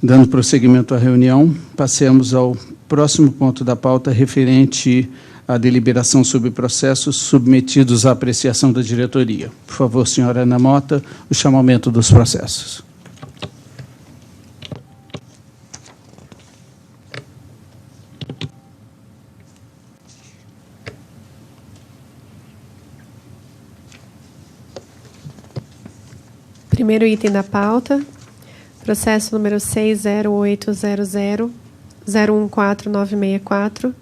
Dando prosseguimento à reunião, passemos ao próximo ponto da pauta, referente à deliberação sobre processos submetidos à apreciação da diretoria. Por favor, senhora Ana Mota, o chamamento dos processos. Primeiro item da pauta, processo número 60800-014964,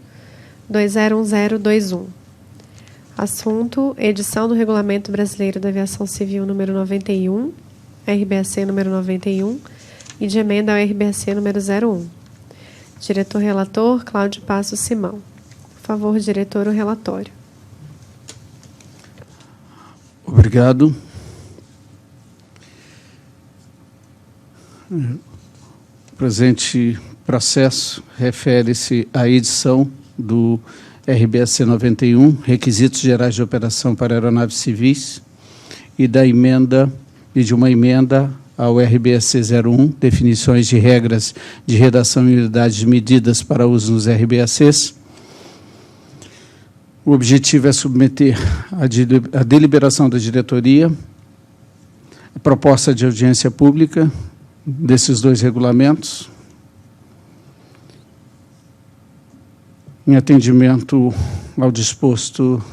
201021. Assunto: edição do Regulamento Brasileiro da Aviação Civil número 91, RBAC número 91, e de emenda ao RBAC número 01. Diretor-relator, Cláudio Passos Simão. Por favor, diretor, o relatório. Obrigado. O presente processo refere-se à edição do RBAC 91, Requisitos Gerais de Operação para Aeronaves Civis, e da emenda e de uma emenda ao RBAC 01, Definições de Regras de Redação e Unidades de Medidas para uso nos RBACs. O objetivo é submeter à deliberação da diretoria a proposta de audiência pública desses dois regulamentos, em atendimento ao disposto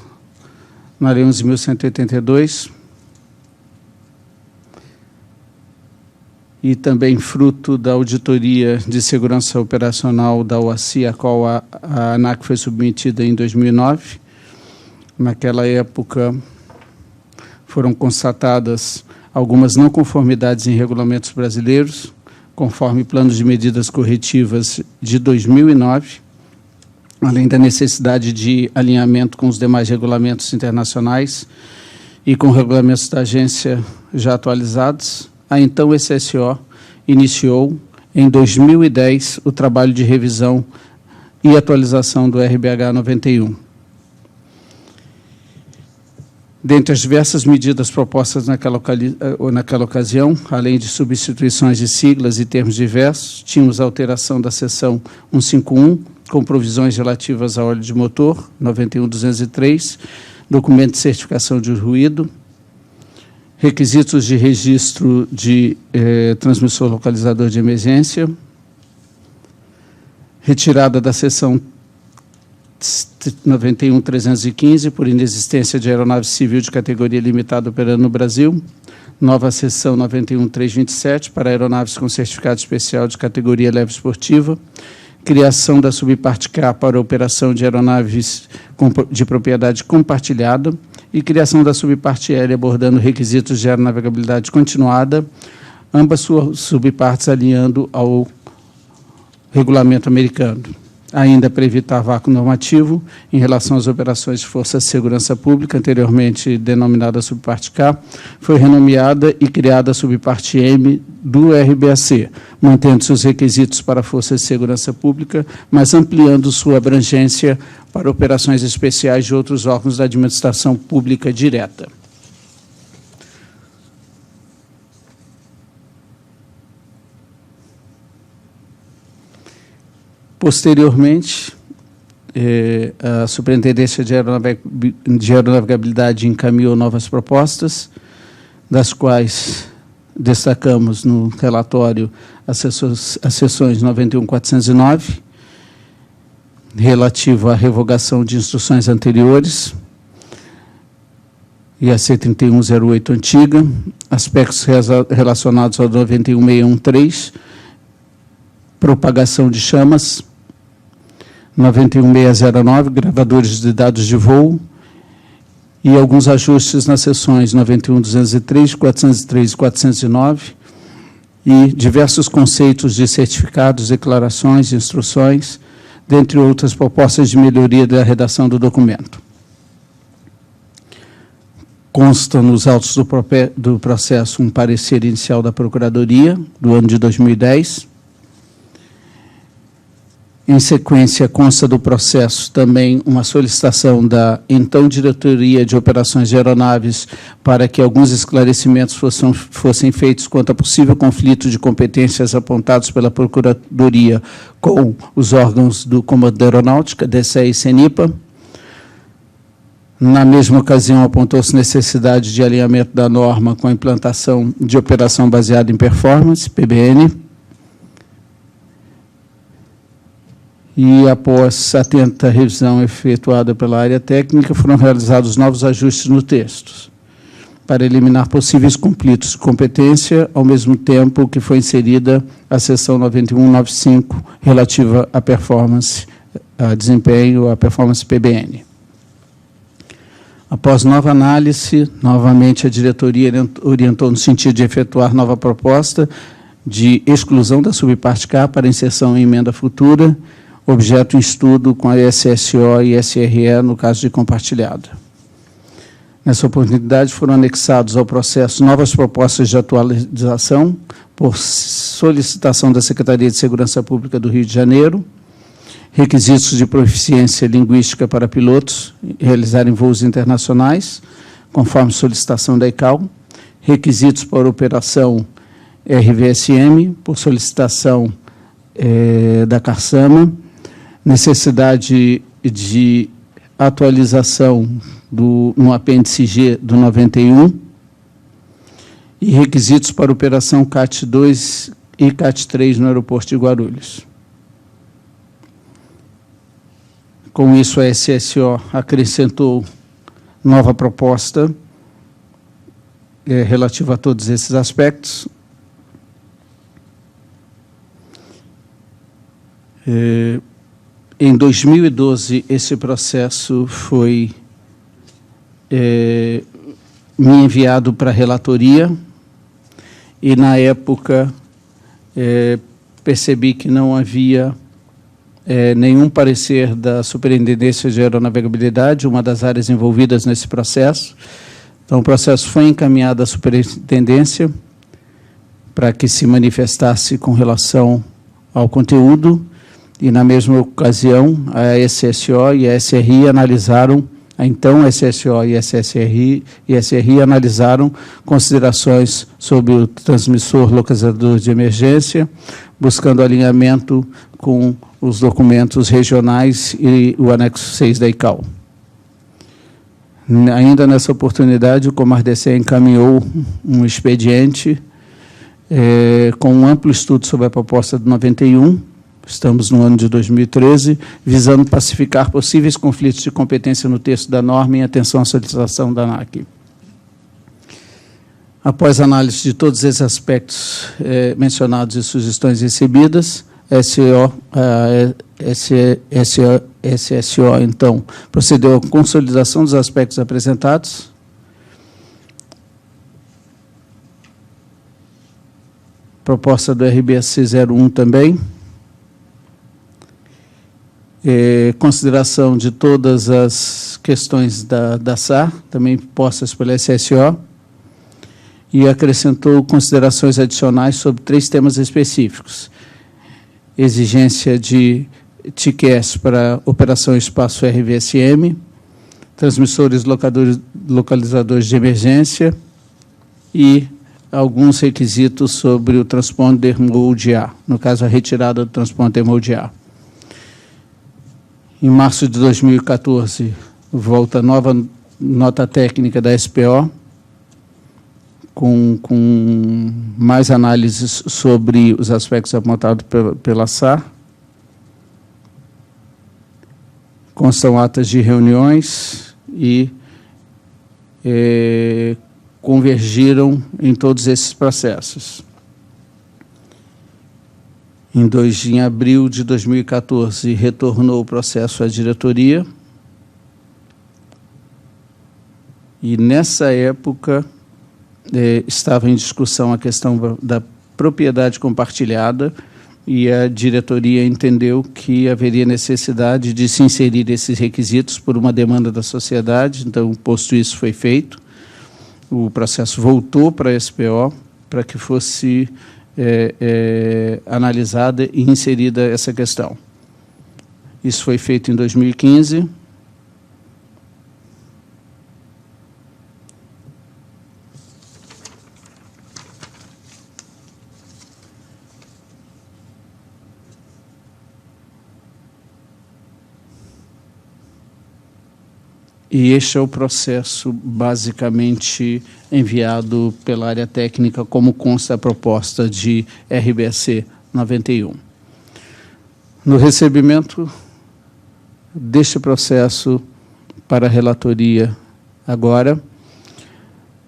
na Lei 11.182, e também fruto da auditoria de segurança operacional da OACI, a qual a ANAC foi submetida em 2009. Naquela época, foram constatadas algumas não conformidades em regulamentos brasileiros, conforme planos de medidas corretivas de 2009, além da necessidade de alinhamento com os demais regulamentos internacionais e com regulamentos da agência já atualizados. A então SSO iniciou, em 2010, o trabalho de revisão e atualização do RBH 91. Dentre as diversas medidas propostas naquela ocasião, além de substituições de siglas e termos diversos, tínhamos a alteração da seção 151, com provisões relativas a óleo de motor, 91.203, documento de certificação de ruído, requisitos de registro de transmissor localizador de emergência, retirada da seção 91.315, por inexistência de aeronave civil de categoria limitada operando no Brasil, nova seção 91.327, para aeronaves com certificado especial de categoria leve esportiva, criação da subparte K para operação de aeronaves de propriedade compartilhada e criação da subparte L abordando requisitos de aeronavegabilidade continuada, ambas suas subpartes alinhando ao regulamento americano. Ainda para evitar vácuo normativo, em relação às operações de Forças de Segurança Pública, anteriormente denominada subparte K, foi renomeada e criada a subparte M do RBAC, mantendo-se os requisitos para Forças de Segurança Pública, mas ampliando sua abrangência para operações especiais de outros órgãos da administração pública direta. Posteriormente, a Superintendência de Aeronavegabilidade encaminhou novas propostas, das quais destacamos no relatório as seções 91.409, relativo à revogação de instruções anteriores, e a C3108 antiga, aspectos relacionados ao 91.613, propagação de chamas, 91.609, gravadores de dados de voo, e alguns ajustes nas seções 91.203, 403 e 409, e diversos conceitos de certificados, declarações, instruções, dentre outras propostas de melhoria da redação do documento. Consta nos autos do processo um parecer inicial da Procuradoria, do ano de 2010, Em sequência, consta do processo também uma solicitação da então Diretoria de Operações de Aeronaves para que alguns esclarecimentos fossem feitos quanto a possível conflito de competências apontados pela Procuradoria com os órgãos do Comando da Aeronáutica, DCE e CENIPA. Na mesma ocasião, apontou-se necessidade de alinhamento da norma com a implantação de operação baseada em performance, PBN. E, após atenta revisão efetuada pela área técnica, foram realizados novos ajustes no texto, para eliminar possíveis conflitos de competência, ao mesmo tempo que foi inserida a seção 9195, relativa à performance, a desempenho, à performance PBN. Após nova análise, novamente a diretoria orientou no sentido de efetuar nova proposta de exclusão da subparte K para inserção em emenda futura, objeto em estudo com a SSO e SRE no caso de compartilhado. Nessa oportunidade, foram anexados ao processo novas propostas de atualização por solicitação da Secretaria de Segurança Pública do Rio de Janeiro, requisitos de proficiência linguística para pilotos realizarem voos internacionais, conforme solicitação da ICAO, requisitos para operação RVSM, por solicitação da CARSAMA, necessidade de atualização no apêndice G do 91 e requisitos para operação CAT 2 e CAT 3 no aeroporto de Guarulhos. Com isso, a SSO acrescentou nova proposta relativa a todos esses aspectos. Em 2012, esse processo foi me enviado para a relatoria e, na época, percebi que não havia nenhum parecer da Superintendência de Aeronavegabilidade, uma das áreas envolvidas nesse processo. Então, o processo foi encaminhado à Superintendência para que se manifestasse com relação ao conteúdo e, na mesma ocasião, a SSO e a SRI analisaram, então, a SSO e a SRI analisaram considerações sobre o transmissor localizador de emergência, buscando alinhamento com os documentos regionais e o anexo 6 da ICAO. Ainda nessa oportunidade, o Comar-DC encaminhou um expediente com um amplo estudo sobre a proposta do 91, estamos no ano de 2013, visando pacificar possíveis conflitos de competência no texto da norma em atenção à solicitação da ANAC. Após análise de todos esses aspectos mencionados e sugestões recebidas, a SSO, então, procedeu à consolidação dos aspectos apresentados. Proposta do RBSC 01 também. Consideração de todas as questões da SAR, também postas pela SSO, e acrescentou considerações adicionais sobre 3 temas específicos: exigência de TQS para operação espaço RVSM, transmissores localizadores de emergência e alguns requisitos sobre o transponder Mode A, no caso, a retirada do transponder Mode A. Em março de 2014, volta nova nota técnica da SPO, com mais análises sobre os aspectos apontados pela SAR. Constam atas de reuniões e convergiram em todos esses processos. Em abril de 2014, retornou o processo à diretoria e, nessa época, estava em discussão a questão da propriedade compartilhada e a diretoria entendeu que haveria necessidade de se inserir esses requisitos por uma demanda da sociedade. Então, posto isso, foi feito. O processo voltou para a SPO para que fosse analisada e inserida essa questão. Isso foi feito em 2015. E este é o processo, basicamente, enviado pela área técnica, como consta a proposta de RBAC 91. No recebimento deste processo para a relatoria agora,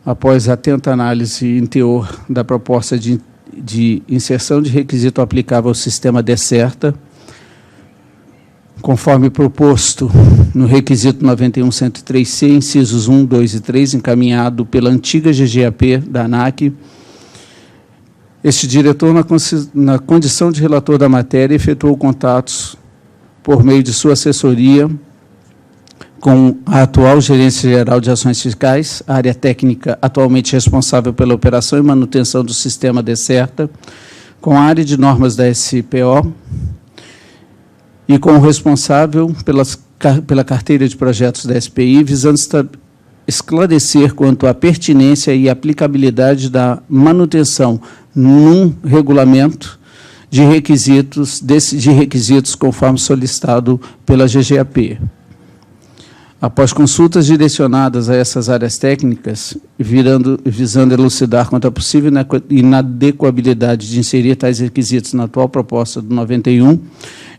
após atenta análise em teor da proposta de inserção de requisito aplicável ao sistema DESERTA, conforme proposto no requisito 91.103C, incisos 1, 2 e 3, encaminhado pela antiga GGAP da ANAC, este diretor, na condição de relator da matéria, efetuou contatos por meio de sua assessoria com a atual Gerência Geral de Ações Fiscais, a área técnica atualmente responsável pela operação e manutenção do sistema DESERTA, com a área de normas da SPO, e com o responsável pela carteira de projetos da SPI, visando esclarecer quanto à pertinência e aplicabilidade da manutenção num regulamento de requisitos conforme solicitado pela GGAP. Após consultas direcionadas a essas áreas técnicas, visando elucidar quanto à possível inadequabilidade de inserir tais requisitos na atual proposta do 91,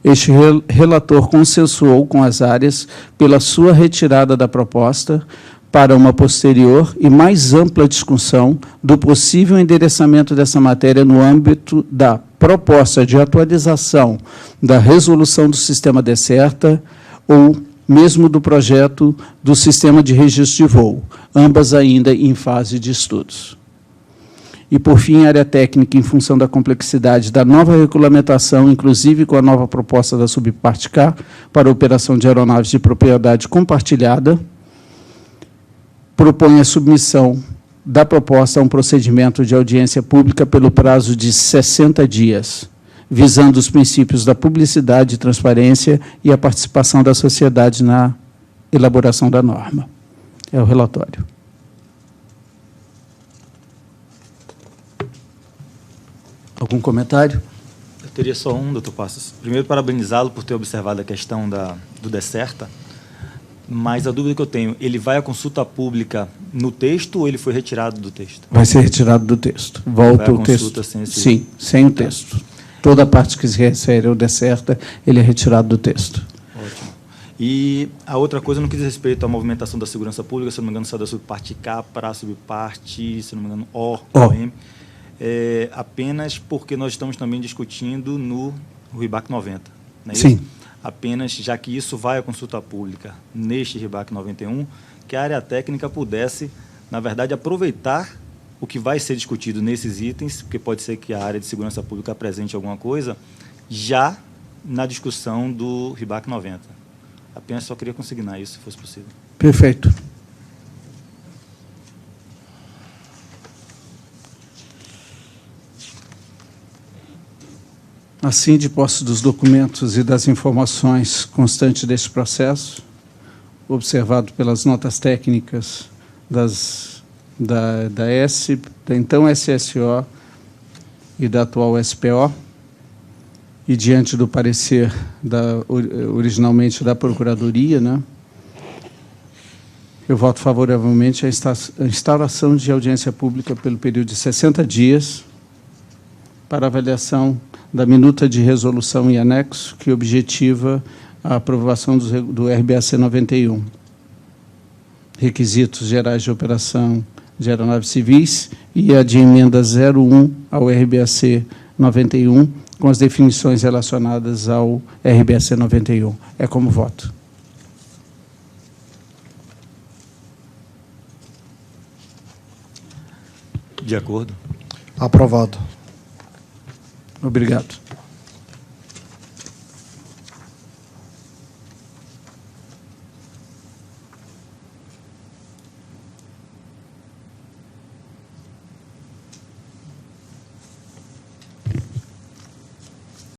este relator consensuou com as áreas pela sua retirada da proposta para uma posterior e mais ampla discussão do possível endereçamento dessa matéria no âmbito da proposta de atualização da resolução do sistema DESERTA ou mesmo do projeto do sistema de registro de voo, ambas ainda em fase de estudos. E, por fim, a área técnica, em função da complexidade da nova regulamentação, inclusive com a nova proposta da subparte K para a operação de aeronaves de propriedade compartilhada, propõe a submissão da proposta a um procedimento de audiência pública pelo prazo de 60 dias, visando os princípios da publicidade e transparência e a participação da sociedade na elaboração da norma. É o relatório. Algum comentário? Eu teria só um, doutor Passos. Primeiro, parabenizá-lo por ter observado a questão do DESERTA, mas a dúvida que eu tenho, ele vai à consulta pública no texto ou ele foi retirado do texto? Vai ser retirado do texto. Volta o texto. Sim, sem o texto. Toda a parte que se refere ao DESERTA, ele é retirado do texto. Ótimo. E a outra coisa, no que diz respeito à movimentação da segurança pública, se não me engano, saiu da subparte K para a subparte, se não me engano, OM, apenas porque nós estamos também discutindo no RIBAC 90. Não é Sim. Isso? Apenas, já que isso vai à consulta pública neste RIBAC 91, que a área técnica pudesse, na verdade, aproveitar o que vai ser discutido nesses itens, porque pode ser que a área de segurança pública apresente alguma coisa, já na discussão do RIBAC 90. Apenas só queria consignar isso, se fosse possível. Perfeito. Assim, de posse dos documentos e das informações constantes deste processo, observado pelas notas técnicas da então SSO e da atual SPO, e diante do parecer originalmente da Procuradoria, né, eu voto favoravelmente a instauração de audiência pública pelo período de 60 dias para avaliação da minuta de resolução e anexo que objetiva a aprovação do RBAC 91. Requisitos gerais de operação de aeronaves civis e a de emenda 01 ao RBAC 91, com as definições relacionadas ao RBAC 91. É como voto. De acordo. Aprovado. Obrigado.